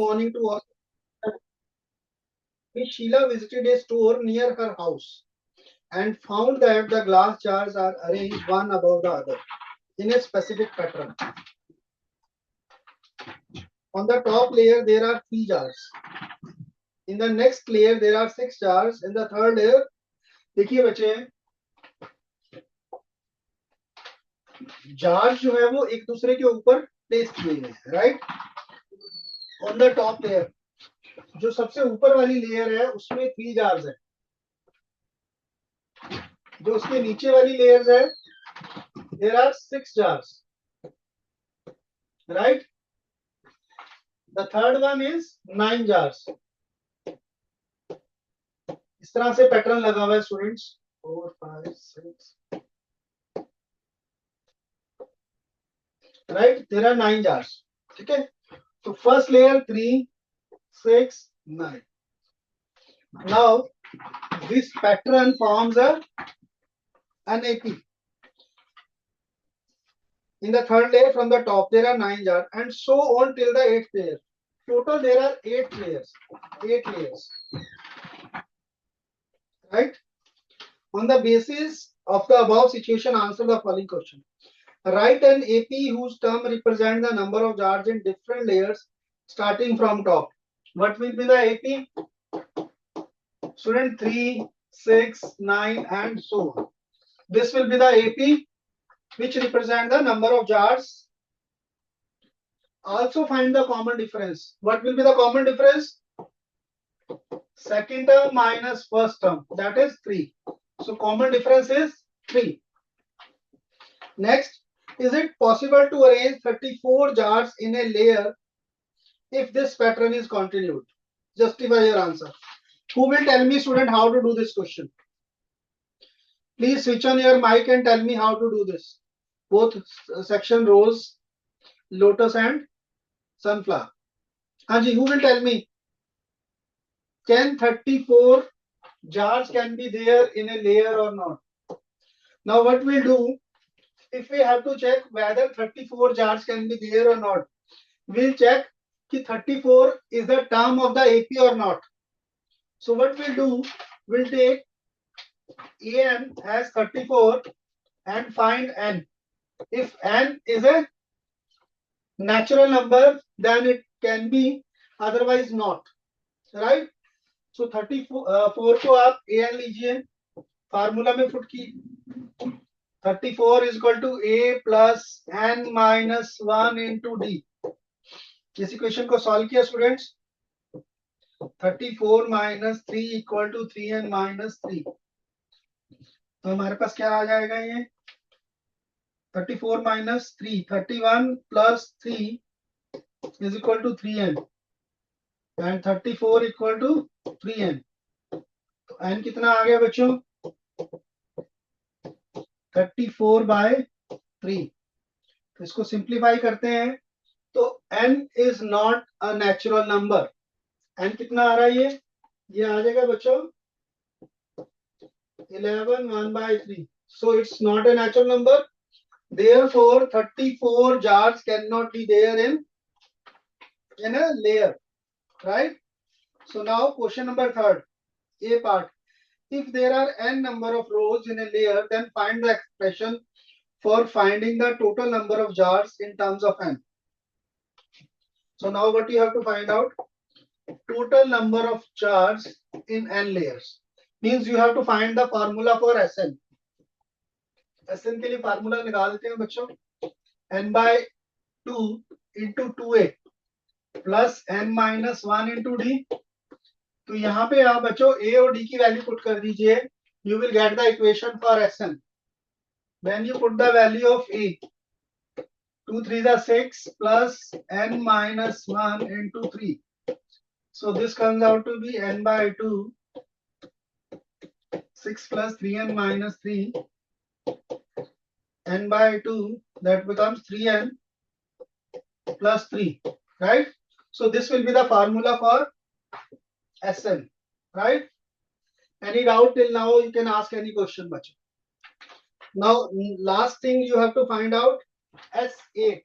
morning to all. Miss Sheila visited a store near her house and found that the glass jars are arranged one above the other in a specific pattern. On the top layer, there are 3 jars. In the next layer, there are 6 jars. In the third layer, देखिए बच्चे, jars जो है वो एक दूसरे के ऊपर place किए गए हैं, right? On the top layer, जो सबसे ऊपर वाली लेयर है उसमें 3 jars है. जो उसके नीचे वाली लेयर्स है, there are 6 jars, right? The third one is 9 jars. इस तरह से पैटर्न लगा हुआ है students. 4 5 6, right? There are 9 jars. ठीक है. So first layer 3 6 9. Now this pattern forms an AP. In the third layer from the top there are 9 jars and so on till the 8th layer. Total there are 8 layers. 8 layers. Right? On the basis of the above situation, answer the following question. Write an AP whose term represents the number of jars in different layers starting from top. What will be the AP? Student 3, 6, 9 and so on. This will be the AP which represent the number of jars. Also find the common difference. What will be the common difference? Second term minus first term, that is 3. So common difference is 3. Next, is it possible to arrange 34 jars in a layer if this pattern is continued? Justify your answer. Who will tell me, student, how to do this question? Please switch on your mic and tell me how to do this. Both section rose, lotus and sunflower. Haji, who will tell me? Can 34 jars can be there in a layer or not? Now what we'll do, if we have to check whether 34 jars can be there or not, we'll check कि 34 is the term of the AP or not. So what we'll do, we'll take AN as 34 and find N. If N is a natural number, then it can be, otherwise not, right? So 34 को आप AN लीजिए, formula में put की 34 is equal to A plus N minus 1 into D. इस equation को solve किया students. 34 minus 3 equal to 3n minus 3. तो हमारे पास क्या आ जाएगा? ये 34 minus 3, 31 plus 3 is equal to 3n and 34 equal to 3n. तो n कितना आ गया बच्चों? 34 by 3. तो इसको सिंप्लीफाई करते हैं तो n is not a natural number. n कितना आ रहा है? ये आ जाएगा बच्चों 11 1 by 3. So it's not a natural number. Therefore 34 jars cannot be there in a layer, right? So now question number 3rd, A part. If there are n number of rows in a layer, then find the expression for finding the total number of jars in terms of n. So now what you have to find out? Total number of jars in n layers. Means you have to find the formula for Sn. Sn के लिए formula निकाल देते हैं बच्चों. n by 2 into 2a plus n minus 1 into d. तो यहाँ पे आप बच्चों a और d की वैल्यू पुट कर दीजिए. You will get the equation for Sn. When you put the value of a, 2 3 is 6 plus n minus 1 into 3. So this comes out to be n by 2, 6 plus 3n minus 3, n by 2, that becomes 3n plus 3, right? So this will be the formula for Sn, right? Any doubt till now? You can ask any question, bacha. Now last thing you have to find out S8.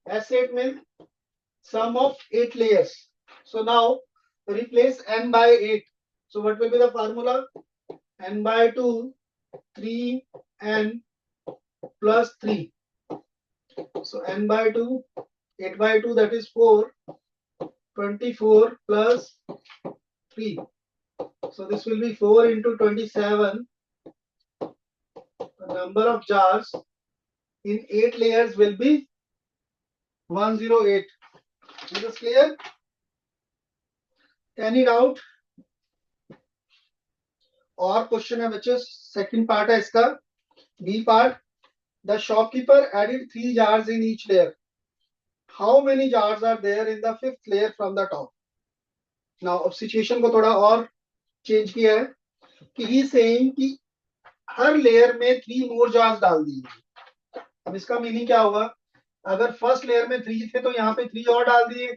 S8 means sum of 8 layers. So now replace n by 8. So what will be the formula? N by 2, 3n plus 3. So n by 2, 8 by 2, that is 4, 24 plus 3. So this will be 4 into 27. The number of jars in 8 layers will be 108. Is this clear? Any doubt? और question है बच्चे, second part है इसका, B part. The shopkeeper added 3 jars in each layer. How many jars are there in the 5th layer from the top? Now अब situation को थोड़ा और change किया है कि ही सेइंग कि हर लेयर में 3 more jars डाल दिए. अब इसका मीनिंग क्या होगा? अगर फर्स्ट लेयर में 3 थे तो यहाँ पे 3 और डाल दिए,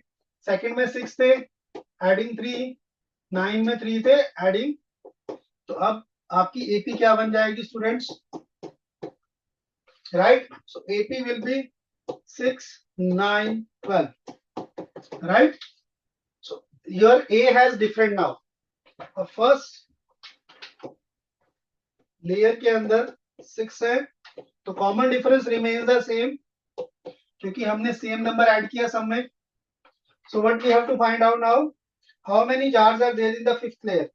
सेकंड में 6 थे, एडिंग 3, 9 में 3 थे, एडिंग. तो अब आपकी एपी क्या बन जाएगी students? Right. So AP will be 6, 9, 12. Right. So your A has different now. First layer के अंदर 6 है तो common difference remains the same क्योंकि हमने सेम नंबर ऐड किया सब में. So what we have to find out now, how many jars are there in the 5th layer.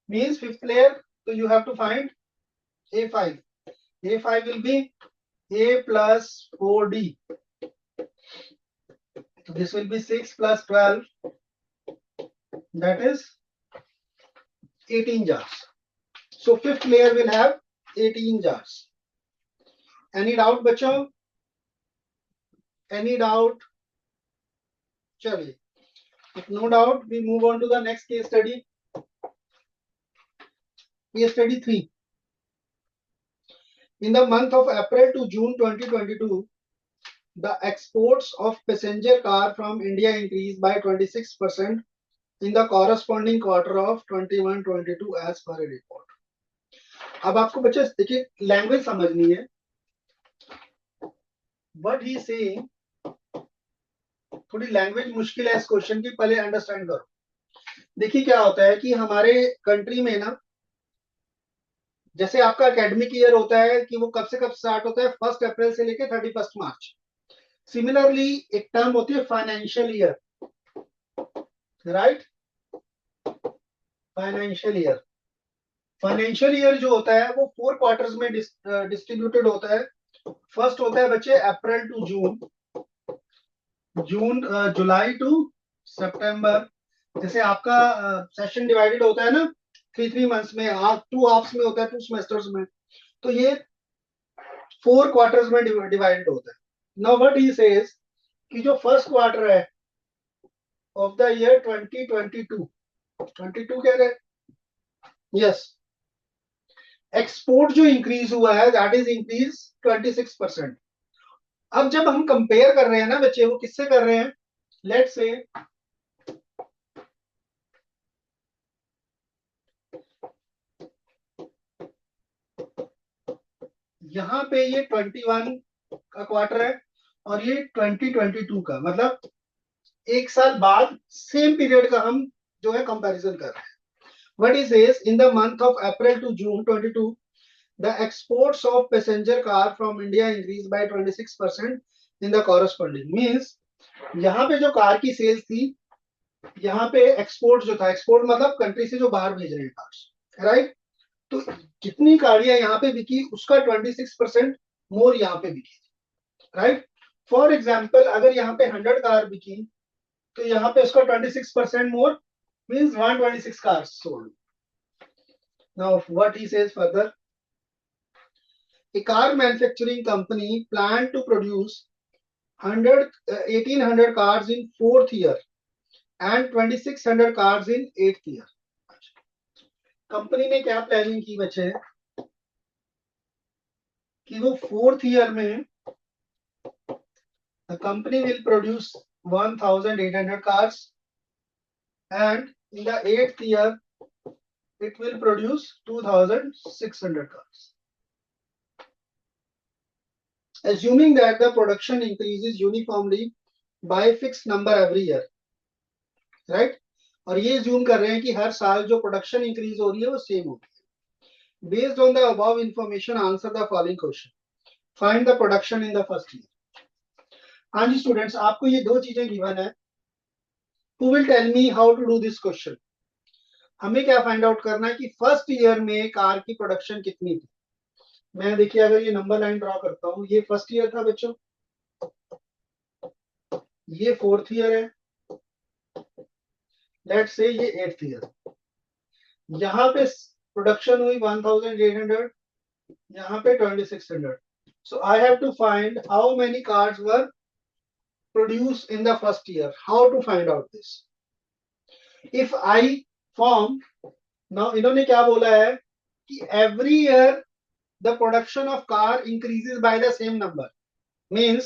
Means 5th layer, so you have to find A5. A5 will be A plus 4D. So this will be 6 plus 12. That is 18 jars. So 5th layer will have 18 jars. Any doubt, बच्चों? Any doubt? चलिए. If no doubt, we move on to the next case study. Case study 3. In the month of April to June 2022, the exports of passenger car from India increased by 26% in the corresponding quarter of 21-22 as per a report. अब आपको बच्चे देखिए language समझनी है. What he saying, थोड़ी language मुश्किल है इस क्वेश्चन की, पहले अंडरस्टैंड करो. देखिए क्या होता है कि हमारे कंट्री में ना, जैसे आपका एकेडमिक ईयर होता है कि वो कब से कब स्टार्ट होता है, 1 अप्रैल से लेकर 31 मार्च. सिमिलरली एक टर्म होती है financial year. Right. Financial year. Financial year जो होता है वो 4 क्वार्टर्स में डिस्ट्रीब्यूटेड होता है. फर्स्ट होता है बच्चे अप्रैल टू जून, जुलाई टू सितंबर. जैसे आपका सेशन डिवाइडेड होता है ना 3 मंथ्स में, 2 हाफ्स में होता है, 2 सेमेस्टर्स में, तो ये 4 क्वार्टर्स में डिवाइडेड होता है. नाउ व्हाट ही सेज कि जो फर्स्ट क्वार्टर है ऑफ द ईयर 2022 कह रहे हैं, यस, एक्सपोर्ट जो इंक्रीज हुआ है दैट इज इंक्रीज 26%. अब जब हम कंपेयर कर रहे हैं ना बच्चे, वो किससे कर रहे हैं? लेट्स से यहाँ पे ये 21 का क्वार्टर है और ये 2022 का, मतलब एक साल बाद सेम पीरियड का हम जो है कंपैरिजन कर रहे हैं. What is this? In the month of April to June 22 the exports of passenger car from India increased by 26% in the corresponding. Means यहाँ पे जो कार की सेल्स थी, यहाँ पे एक्सपोर्ट जो था, एक्सपोर्ट मतलब कंट्री से जो बाहर भेज रहे हैं कार्स, राइट. तो जितनी गाड़ियां यहाँ पे बिकी उसका 26% मोर यहाँ पे बिकी, राइट. फॉर एग्जाम्पल अगर यहाँ पे 100 कार बिकी तो यहाँ पे उसका 26% मोर means 126 cars sold. Now what he says further, a car manufacturing company planned to produce 1800 cars in 4th year and 2600 cars in 8th year. Company ने क्या प्लानिंग की बच्चे कि वो 4th ईयर में the company will produce 1800 cars and in the 8th year it will produce 2600 cars. Assuming that the production increases uniformly by fix number every year, right. और ये ज्यूम कर रहे हैं कि हर साल जो प्रोडक्शन इंक्रीज हो रही है वो सेम होगी। Based on the above information answer the following question, find the production in the first year. हाँ जी स्टूडेंट्स, आपको ये दो चीजें गिवन है। Who will tell me how to do this question. हमें क्या फाइंड आउट करना है कि फर्स्ट ईयर में कार की प्रोडक्शन कितनी थी। मैं देखिए अगर ये नंबर लाइन ड्रॉ करता हूँ, ये फर्स्ट ईयर था बच्चों, ये फोर्थ ईयर है, लेट्स से ये एट्थ ईयर। यहाँ पे प्रोडक्शन हुई 1800, यहाँ पे 2600। So I have to find how many cars were produced in the first year. How to find out this? If I form, now इन्होंने क्या बोला है कि every year the production of car increases by the same number. Means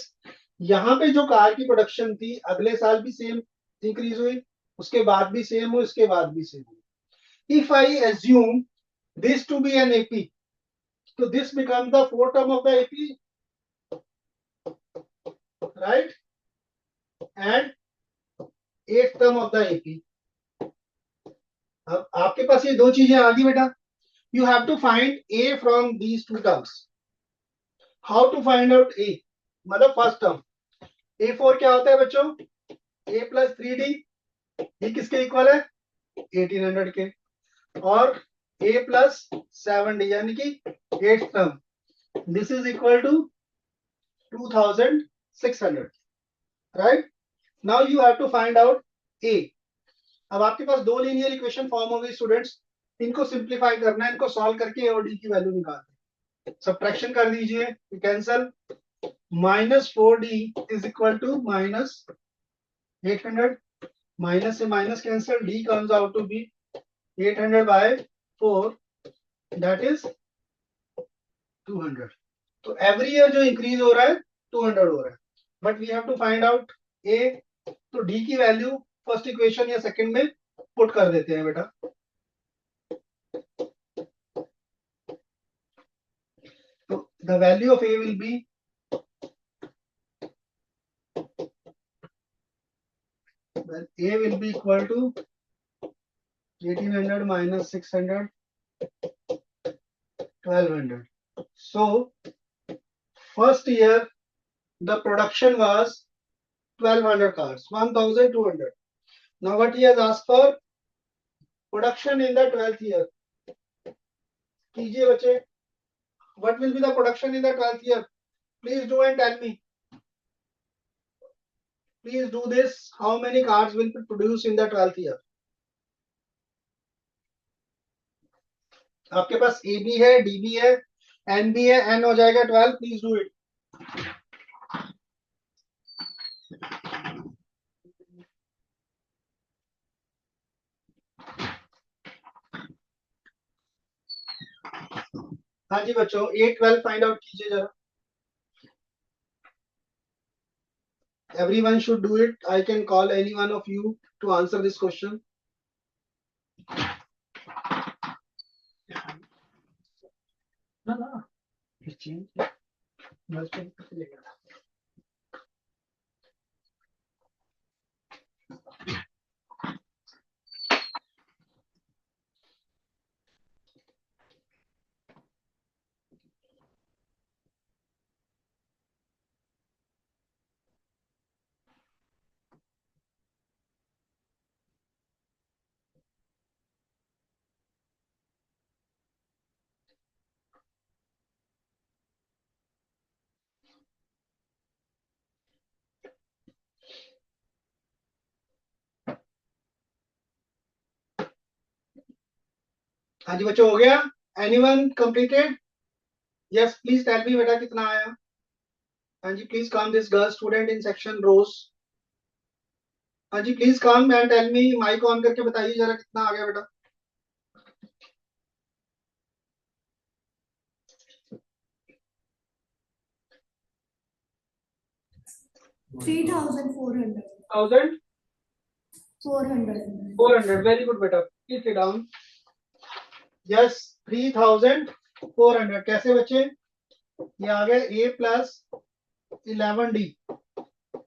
यहाँ पे जो car की production थी अगले साल भी सेम इंक्रीज हुई, उसके बाद भी सेम हुई, उसके बाद भी सेम हुई। If I assume this to be an AP, so this becomes the fourth term of the AP, right? And eighth term of the AP. अब आपके पास ये दो चीजें आ गई बेटा। You have to find a from these two terms. How to find out a, मतलब first term ए four क्या होता है बच्चों, ए प्लस 3D, ये किसके इक्वल है 1800 के, और ए प्लस 7D यानी कि eight term, this is equal to 2600, right. Now you have to find out a. अब आपके पास दो लीनियर इक्वेशन फॉर्म हो गई स्टूडेंट्स, इनको सिंप्लीफाई करना है, इनको सॉल्व करके ए और डी की वैल्यू निकालना है। सब्ट्रैक्शन कर दीजिए, cancel, -4D is equal to -800, minus से minus cancel, D comes out to be 800/4, that is 200। तो एवरी ईयर जो इंक्रीज हो रहा है 200 हो रहा है, but we have to find out a. तो डी की वैल्यू फर्स्ट इक्वेशन या सेकंड में पुट कर देते हैं बेटा। तो the value of a will be, A will be equal to 1800 minus 600, 1200. So first year the production was 1200 cars, 1200. Now what he has asked for, production in the 12th year. कीजिए बच्चे, what will be the production in the 12th year? Please do and tell me. Please do this. How many cars will be produced in the 12th year? आपके पास A B है, D B है, N B है, N हो जाएगा 12। Please do it. हाँ जी बच्चों, 8 12 find out कीजिए जरा। Everyone should do it. I can call any one of you to answer this question. No, no. हाँ जी बच्चों, हो गया? Anyone completed? Yes please tell me बेटा कितना आया। हाँ जी please come this girl student in section Rose. हाँ जी please come and tell me, mic on करके बताइए जरा कितना आ गया बेटा। $3,400. 400, वेरी गुड बेटा, प्लीज सिट डाउन। यस 3,400। कैसे बच्चे? ये आ गए ए प्लस 11D,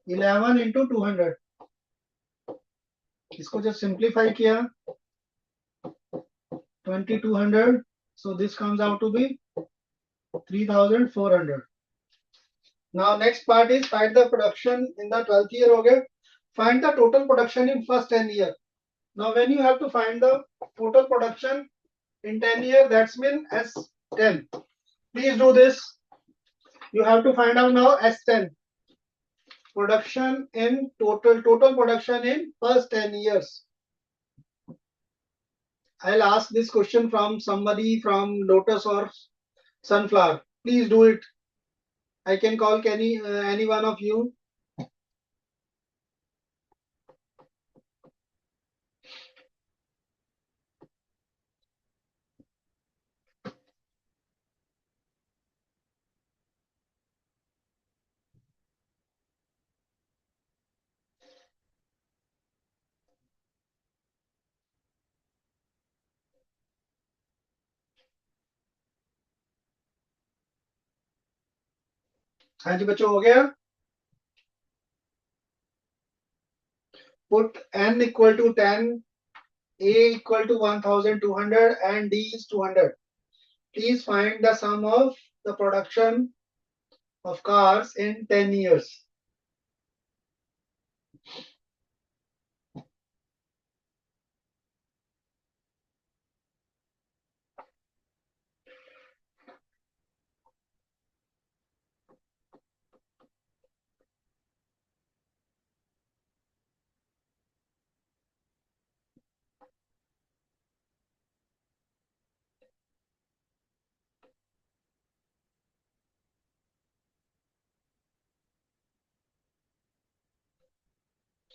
11 into 200. इसको जब सिंप्लीफाई किया 2200, so this comes out to be 3400. Now next part is find the production in the 12th year. Okay, find the total production in first 10 year. Now when you have to find the total production in 10 year, that's mean S10. Please do this. You have to find out now S10 production in total production in first 10 years. I'll ask this question from somebody from Lotus or Sunflower. Please do it. I can call any one of you. हाँ जी बच्चों, हो गया? Put n equal to 10, A equal to 1200 and D is 200. Please find the sum of the production of cars in 10 years.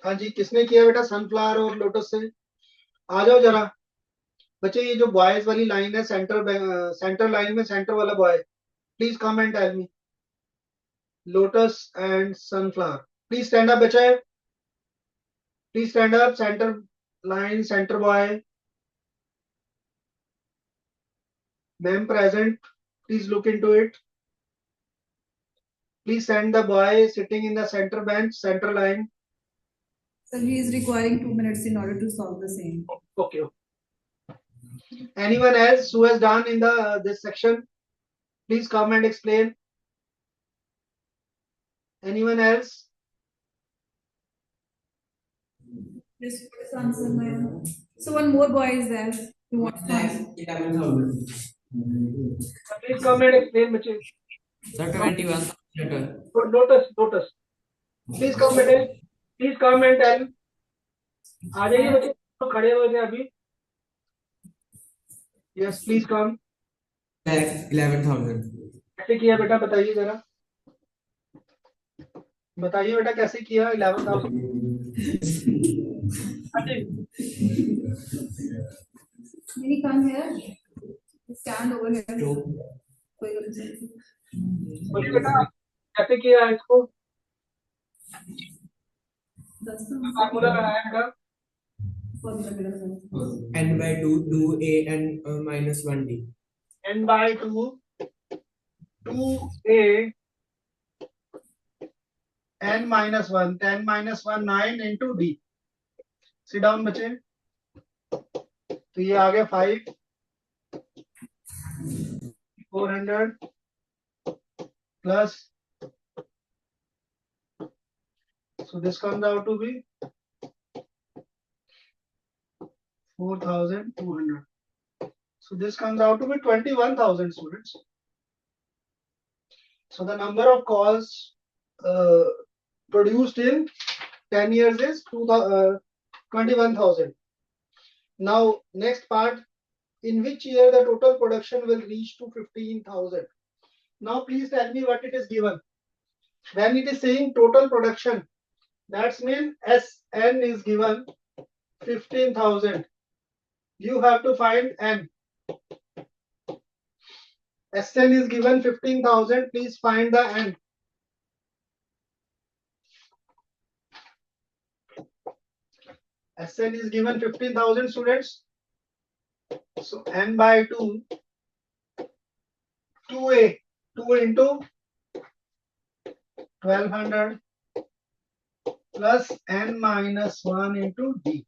हाँ जी, किसने किया बेटा sunflower और lotus से? आ जाओ जरा बच्चे। ये जो बॉयज वाली लाइन है, सेंटर लाइन में सेंटर वाला boy, please come and tell me. Lotus and sunflower, please stand up बच्चे, please stand up. Centre line, centre boy, ma'am present, please look into it. Please send the boy sitting in the center bench, center line. Sir, he is requiring 2 minutes in order to solve the same. Okay. Anyone else who has done in the this section? Please come and explain. Anyone else? Yes, answer, ma'am. So one more boy is there. You want to answer? 11,000. Please come and explain, बच्चे. Sir, 21. Lotus. Please come बेटे. Please come and tell. आ जाइए बच्चे, तो खड़े हो गए अभी. Yes, please come. 11,000. कैसे किया बेटा, बताइए जरा. बताइए बेटा कैसे किया 11,000. Maybe come here. Stand over here. कोई गलती नहीं. बोलिए बेटा कैसे किया इसको. फार्मूला लगाया बेटा. N by 2, 2A and minus 1D. N by 2, 2A, n minus 1, 10 minus 1, 9 into D. Sit down बच्चे. तो ये आ गया 5, 400 plus, so this comes out to be 4,200. So this comes out to be 21,000 students. So the number of calls produced in 10 years is 21,000. Now next part, in which year the total production will reach to 15,000. Now please tell me what it is given. When it is saying total production, that's mean Sn is given 15,000. You have to find n. Sn is given 15,000. Please find the n. Sn is given 15,000 students. So n by 2, 2a, 2 into 1200 plus n minus 1 into d.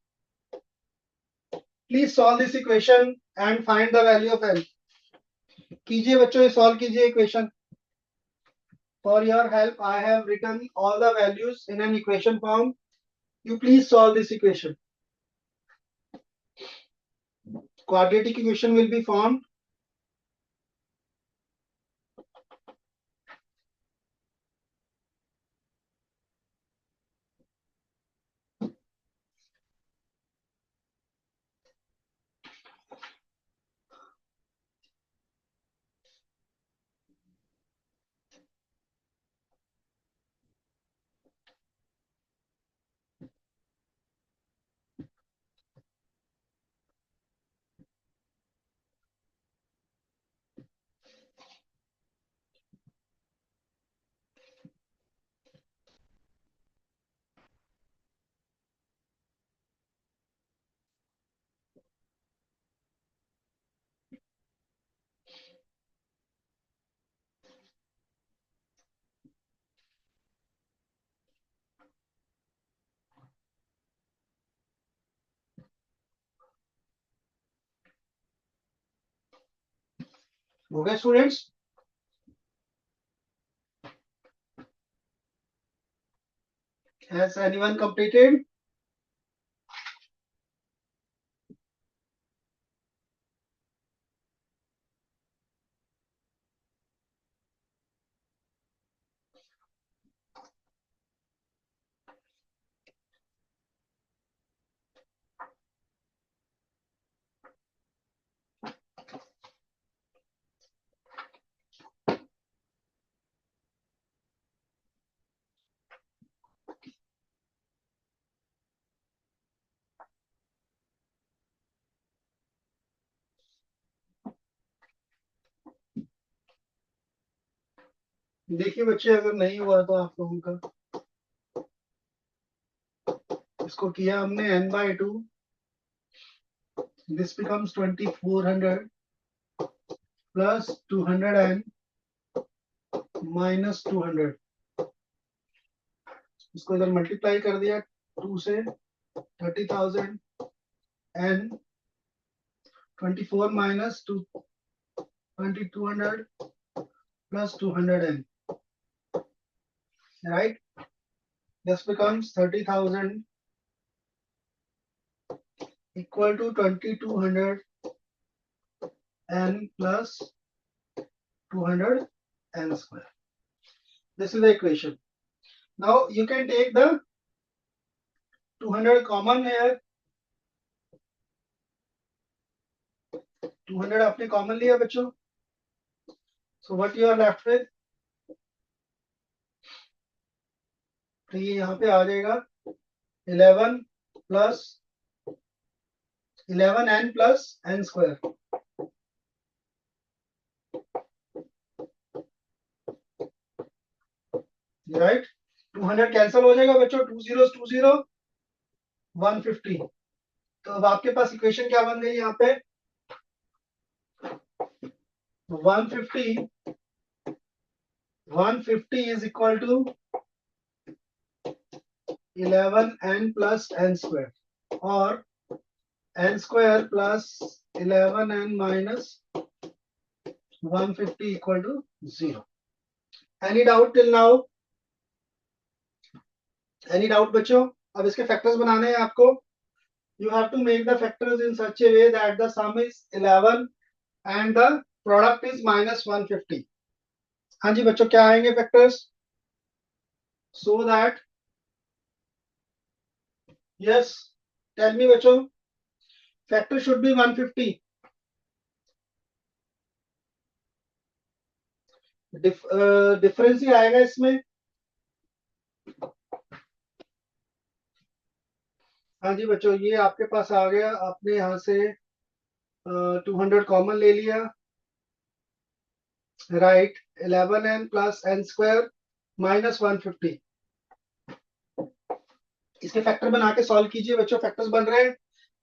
Please solve this equation and find the value of n. कीजिए बच्चों, ये solve कीजिए equation. For your help, I have written all the values in an equation form. You please solve this equation. Quadratic equation will be formed. Okay, students. Has anyone completed? देखिए बच्चे, अगर नहीं हुआ तो आप लोगों का, इसको किया हमने n/2. This becomes 2400 plus 200n minus 200. इसको इधर मल्टीप्लाई कर दिया 2 से 30,000 n 24 minus 2200 plus 200n. Right? This becomes 30,000 equal to 2200 n plus 200 n square. This is the equation. Now you can take the 200 common here. 200 आपने common लिया बच्चों. So what you are left with? तो ये यहाँ पे आ जाएगा 11 plus 11n plus n square. Right? 200 cancel हो जाएगा बच्चों. 2 zeros 2 0 150. तो अब आपके पास इक्वेशन क्या बन गई यहाँ पे? 150 is equal to 11n plus n square or n square plus 11n minus 150 equal to 0. Any doubt till now? Any doubt बच्चों? अब इसके फैक्टर्स बनाने हैं आपको. You have to make the factors in such a way that the sum is 11 and the product is minus 150. हाँ जी बच्चों, क्या आएंगे factors? So that, yes, tell me बच्चों, factor should be 150. डिफरेंस ही आएगा इसमें. हाँ जी बच्चों, ये आपके पास आ गया. आपने यहाँ से 200 कॉमन ले लिया. Right. 11n plus n square minus 150. इसके फैक्टर बना के सॉल्व कीजिए बच्चों. फैक्टर्स बन रहे हैं.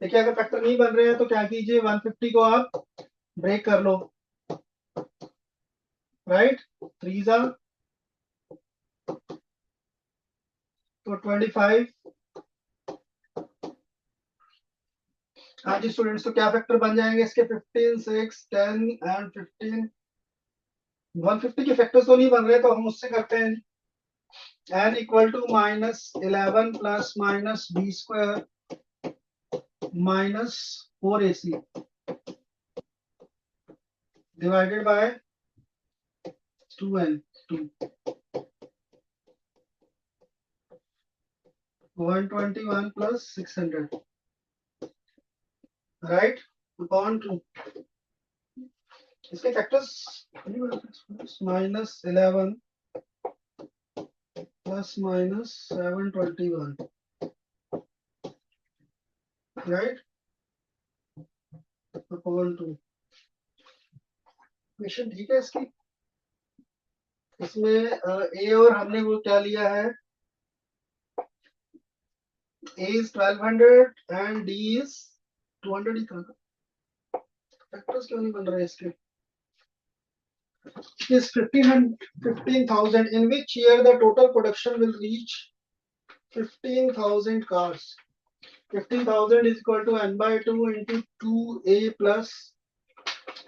देखिए, अगर फैक्टर नहीं बन रहे हैं तो क्या कीजिए, 150 को आप ब्रेक कर लो. राइट. 3 जा, तो 25। हाँ जी स्टूडेंट्स, तो क्या फैक्टर बन जाएंगे इसके? 15, 6, 10 एंड 15। 150 के फैक्टर्स तो नहीं बन रहे, तो हम उससे करते हैं। n equal to -11 plus minus B square minus 4ac divided by 2n 121 plus 600 right upon 2। इसके factors -11 plus minus 721 right upon 2। Question ठीक है इसकी। इसमें ए और हमने वो क्या लिया है, A is 1200 and D is 200 ही था। फैक्टर्स क्यों नहीं बन रहे इसके? Is 15,000 in which year the total production will reach 15,000 cars. 15,000 is equal to n by 2 into 2A plus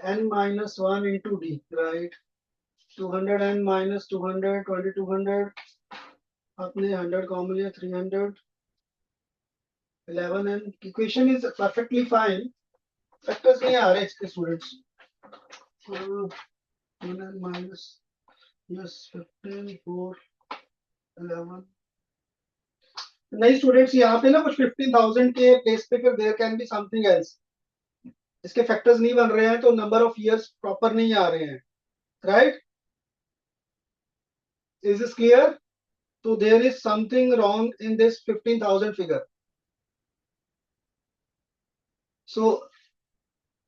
n minus 1 into D, right? 200 n minus 200, 2200, आपने 100 common लिया, 300, 11n. Equation is perfectly fine. Factors नहीं आ रहे इसके students. 1n minus yes 15 4 11। नहीं students, यहाँ पे ना कुछ 15,000 के प्लेस पे फिर there can be something else. इसके फैक्टर्स नहीं बन रहे हैं, तो नंबर ऑफ ईयर्स प्रॉपर नहीं आ रहे हैं, राइट? Is this clear? तो there is something wrong in this 15,000 figure. So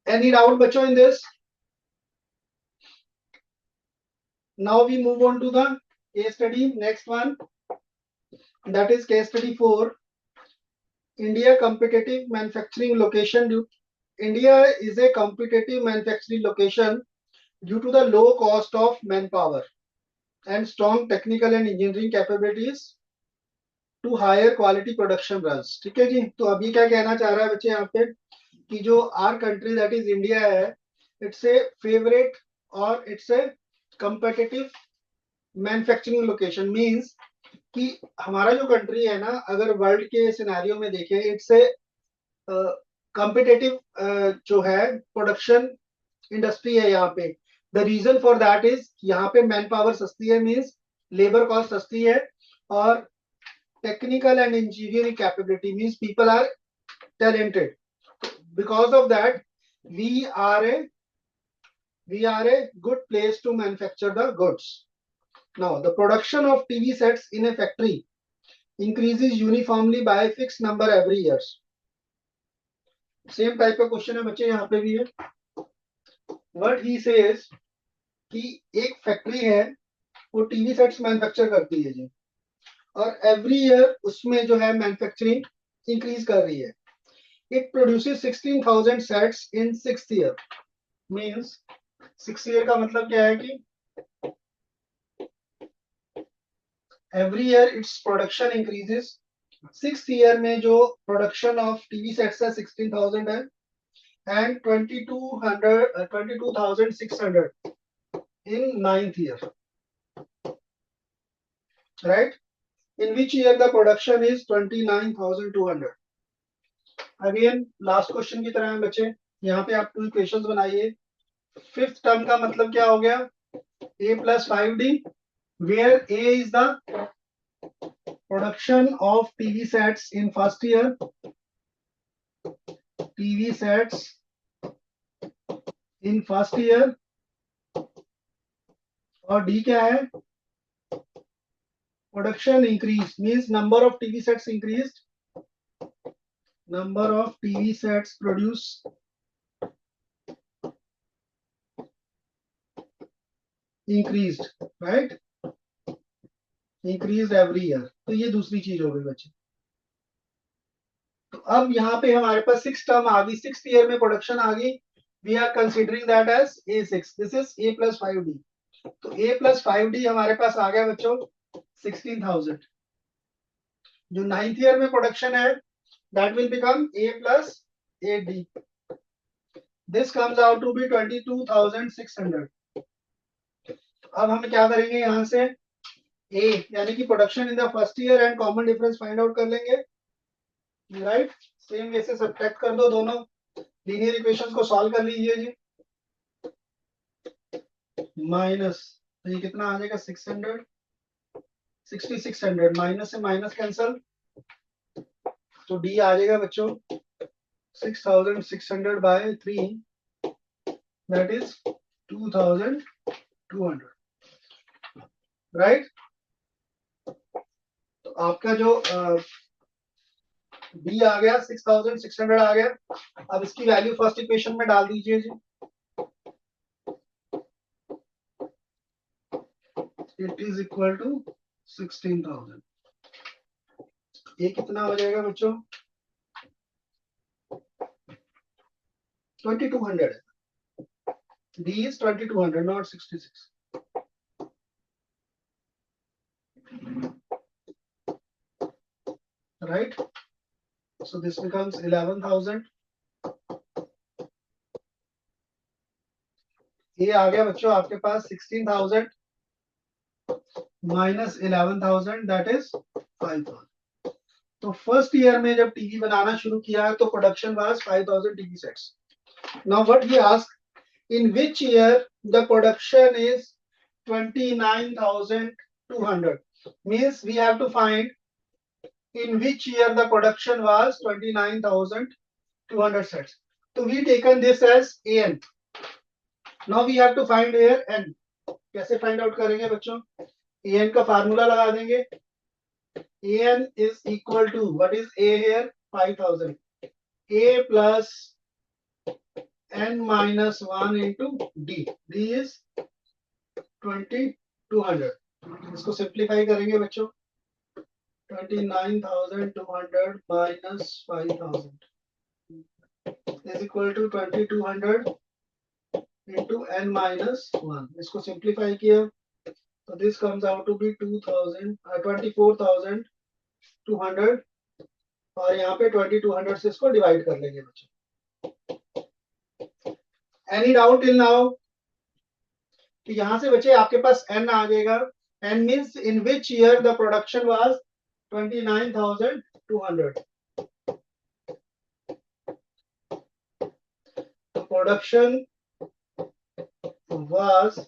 any doubt बच्चों in this? Now we move on to the case study, next one, that is case study 4, India competitive manufacturing location. India is a competitive manufacturing location due to the low cost of manpower and strong technical and engineering capabilities to higher quality production runs. ठीक है जी। तो अभी क्या कहना चाह रहा है बच्चे यहाँ पे कि जो our country that is India है, इट्स ए फेवरेट और it's a competitive manufacturing location. Means कि हमारा जो कंट्री है ना, अगर वर्ल्ड के सिनेरियो में देखें, इट्स ए कॉम्पिटिटिव जो है प्रोडक्शन इंडस्ट्री है यहाँ पे। The reason for that is यहाँ पे मैन पावर सस्ती है, मींस लेबर कॉस्ट सस्ती है, और technical and engineering capability means people are talented. Because of that we are a good place to manufacture the goods. Now, the production of TV sets in a factory increases uniformly by a fixed number every year. Same type का question है बच्चे, यहाँ पे भी है। What he says कि एक factory है, वो टीवी सेट्स मैन्युफैक्चर करती है जी, और एवरी ईयर उसमें जो है मैन्युफैक्चरिंग इंक्रीज कर रही है। It produces 16,000 sets in 6th year. Means 6 year का मतलब क्या है कि every year its production increases. 6th year में जो production of TV sets है 16,000 है, and 22,600 in 9th year, right? In which year the production is 29,200. Again last question की तरह है बच्चे, यहाँ पे आप 2 equations बनाइए। 5th term का मतलब क्या हो गया? A plus 5D, where A is the production of TV sets in first year, TV sets in first year, और D क्या है? Production increase means number of TV sets increased, number of TV sets produced increased, right? Increased every year. तो ये दूसरी चीज हो गई बच्चे। तो अब यहाँ पे हमारे पास 6 टर्म आ गई, 6th ईयर में प्रोडक्शन आ गई। We are considering that as A6, this is A plus 5D। तो A plus 5D हमारे पास आ गया बच्चों 16,000। जो 9th ईयर में प्रोडक्शन है that will become A plus AD. This comes out to be 22,600. अब हम क्या करेंगे यहां से A यानी कि production in the first year and common difference find out कर लेंगे, राइट. सेम वे से सब्ट्रैक्ट कर दो, दोनों लीनियर इक्वेशंस को सॉल्व कर लीजिए जी. माइनस, तो ये कितना आ जाएगा 600, 6600 माइनस से माइनस कैंसल, तो डी आ जाएगा बच्चों 6600 बाय 3, दैट इज 2200, राइट. तो आपका जो डी आ गया 6600 आ गया. अब इसकी वैल्यू फर्स्ट इक्वेशन में डाल दीजिए जी. It is equal to 16,000. ये कितना हो जाएगा बच्चों 2200 है. D is 2200 not 66. Right, so this becomes 11,000. ये आ गया बच्चों आपके पास 16,000 माइनस 11,000 दैट इज 5,000. तो फर्स्ट ईयर में जब टीवी बनाना शुरू किया है तो production was 5,000 TV sets. Now what he ask, in which year the production is 29,200, means we have to find in which year the production was 29,200 sets. So we taken this as an. Now we have to find here n. कैसे find out करेंगे बच्चों, an का formula लगा देंगे. an is equal to, what is a here, 5,000, a plus n minus 1 into d. d is 2,200. इसको simplify करेंगे बच्चों, 29,200 minus 5,000 is equal to 2,200 into n minus 1. इसको सिंप्लीफाई किया तो this comes out to be 24,200 और यहाँ पे 2,200 से इसको डिवाइड कर लेंगे बच्चों. Any doubt till now? कि यहां से बच्चे आपके पास n आ जाएगा. n means in which year the production was 29,200. The production was,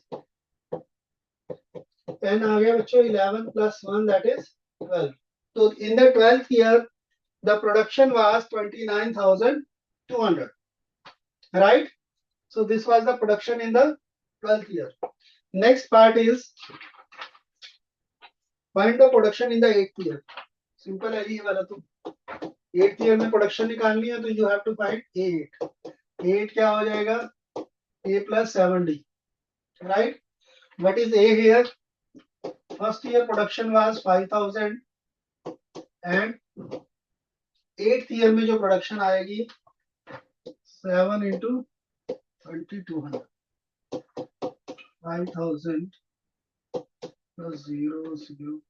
n आ गया बच्चों 11 plus 1 that is 12. So in the 12th year the production was 29,200, right? So this was the production in the 12th year. Next part is find the production in the 8th year. Simple है ये वाला. तो 8th year में production निकालनी है तो you have to find 8. 8 क्या हो जाएगा, a plus 7d, right? What is a here? First year production was 5,000 and 8th year में जो प्रोडक्शन आएगी 7 into 2,200, 5,000 plus 0, 0.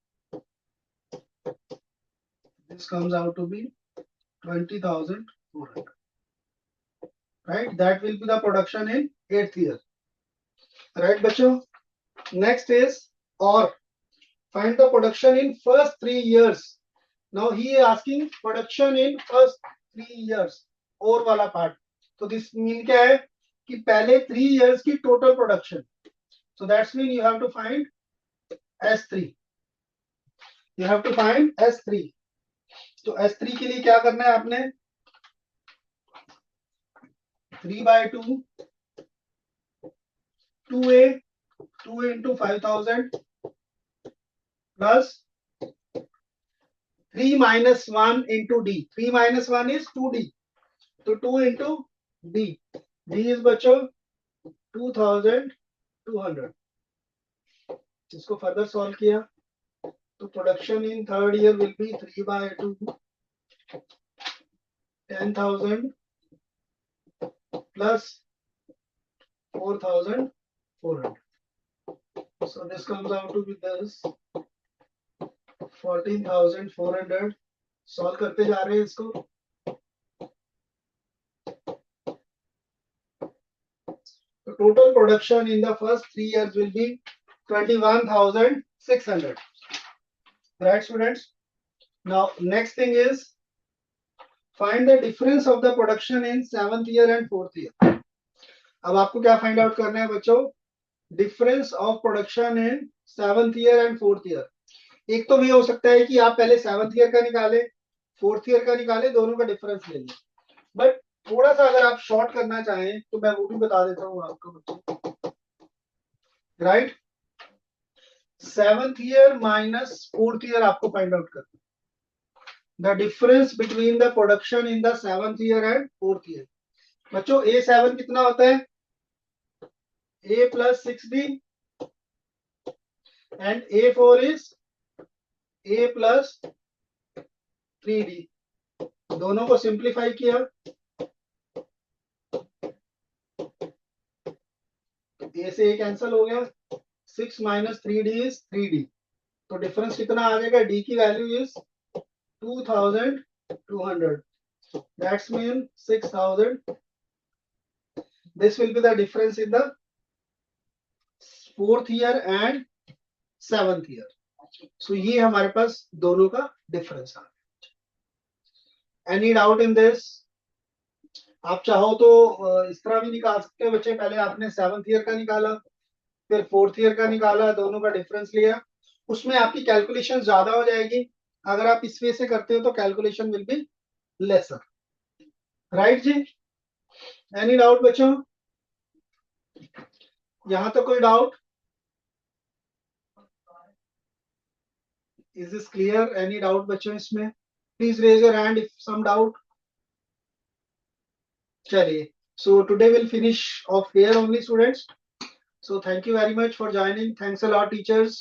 This comes out to be 20,400. Right? That will be the production in 8th year. Right, बच्चों? Next is or. Find the production in first 3 years. Now he is asking production in first 3 years. और वाला part. So this mean क्या है कि पहले 3 years की total production. So that's mean you have to find S3. You have to find S3. तो S3 के लिए क्या करना है आपने, 3/2 2a 2 into 5,000 plus 3 minus 1 into d. 3 minus 1 is 2d. तो 2 into d. d is बच्चों 2,200. इसको फर्दर सॉल्व किया तो production in third year will be 3/2 10,000 plus 4,400. So this comes out to be this 14,400 solve करते जा रहे हैं इसको। Total production in the first 3 years will be 21,600. Right, students? Now, next thing is find the difference of the production in 7th year and 4th year. अब आपको क्या find out करना है बच्चों? Difference of production in 7th year and 4th year. एक तो ये हो सकता है कि आप पहले 7th year का निकाले, 4th year का निकाले, दोनों का डिफरेंस ले लें। बट थोड़ा सा अगर आप शॉर्ट करना चाहें तो मैं वो भी बता देता हूँ आपको बच्चों। Right, 7th year minus 4th year आपको फाइंड आउट करना। The difference between the production in the 7th year and 4th year. बच्चों A7 कितना होता है? A plus 6D and A4 is A plus 3D. दोनों को सिंप्लीफाई किया, A से A कैंसिल हो गया, 6 minus 3D is 3D. तो डिफरेंस कितना आ जाएगा? D की value is 2200. That's mean 6000. This will be the difference in the 4th year and 7th year. So ये हमारे पास दोनों का डिफरेंस आ गया। Any doubt in this? आप चाहो तो इस तरह भी निकाल सकते हो बच्चे, पहले आपने 7th year का निकाला, फिर 4th year का निकाला, दोनों का डिफरेंस लिया, उसमें आपकी कैलकुलेशन ज्यादा हो जाएगी। अगर आप इस वे से करते हो तो calculation will be lesser. Right जी? एनी डाउट बच्चों? यहां तक कोई doubt? Is this clear? Any doubt बच्चों इसमें? Please raise your hand if some doubt. चलिए, so today we'll finish off here only, students. So thank you very much for joining. Thanks a lot, teachers.